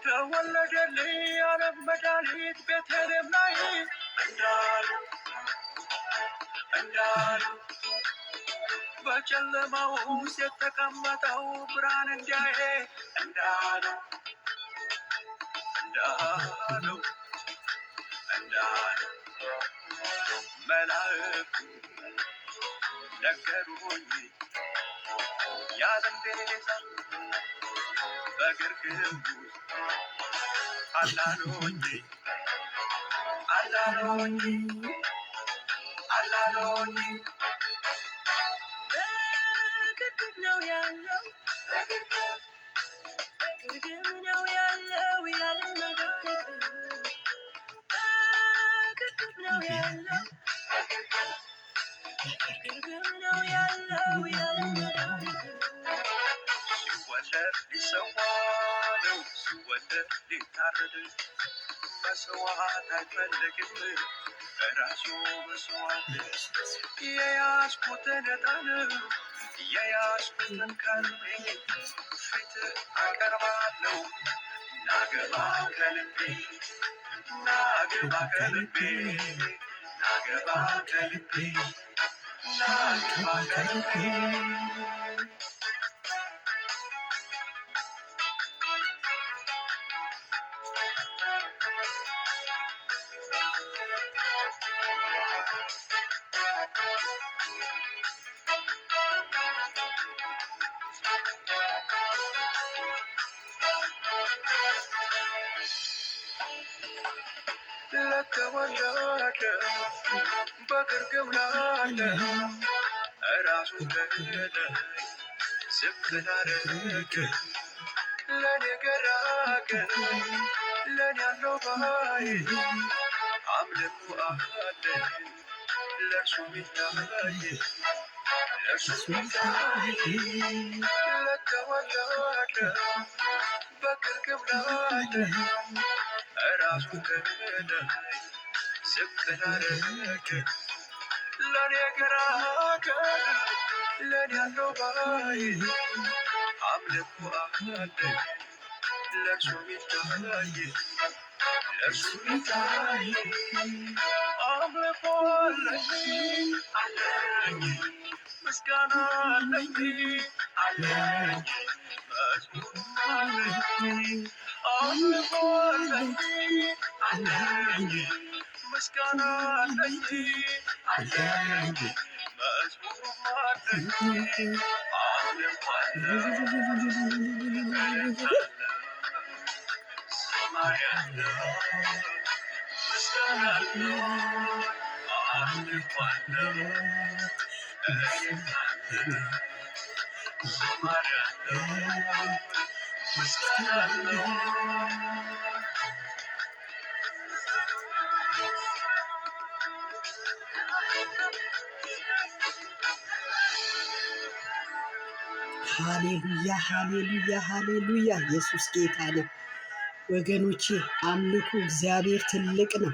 ተወለደልኝ ዓለም መድኃኒት ቤተልሔም ላይ እንዳሉ በጨለማው ውስጥ የተቀመጠው ብርሃን እንዲያየ እንዳሉ መላእክቱ ነገሩኝ የዓለም ቤዛ በግርግም አላሉኝ በግርግም ነው ያለው በግርግም ነው ያለው የዓለም መድኃኒት በግርግም ነው ያለው በግርግም ነው ያለው የዓለም መድኃኒት ሲወለድ ሊሰዋ ነው ሲወለድ ሊታረድ መስዋዕት አይፈልግም ራሱ መስዋዕት የያዝኩትን ዕጣን የያዝኩትን ከርቤ ፊትህ አቀርባለሁ ናግባ ከልቤ ለተወለደ በግርግም ላለ ራሱን ገደለ ዝቅ ላደረገ ለኔ ገራገ ለኔ ያለው ባይ አምልኮ አለ ለእርሱ ሚታይ ለተወለደ በግርግም ላለ ራሱን ገደለ ዝቅ ላደረገ ለኔ ገራገ ለኔ ያለው ባይ አምልኮ አለ ለእርሱ ሚታይ አምልኮ አለኝ ምስጋና አለኝ መዝሙር አለኝ አምልኮ አለኝ ምስጋና አለኝ መዝሙር አለኝ አምልኮ ሃሌሉያ ሃሌሉያ ሃሌሉያ! ኢየሱስ ጌታ ነው ወገኖቼ። አምልኩ፣ እግዚአብሔር ትልቅ ነው።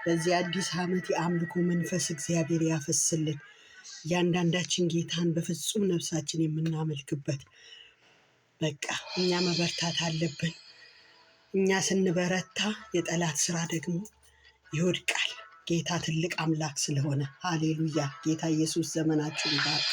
በዚህ አዲስ ዓመት የአምልኮ መንፈስ እግዚአብሔር ያፈስልን። እያንዳንዳችን ጌታን በፍጹም ነፍሳችን የምናመልክበት በቃ እኛ መበርታት አለብን። እኛ ስንበረታ የጠላት ስራ ደግሞ ይወድቃል። ጌታ ትልቅ አምላክ ስለሆነ ሃሌሉያ! ጌታ ኢየሱስ ዘመናችሁን ይባርክ።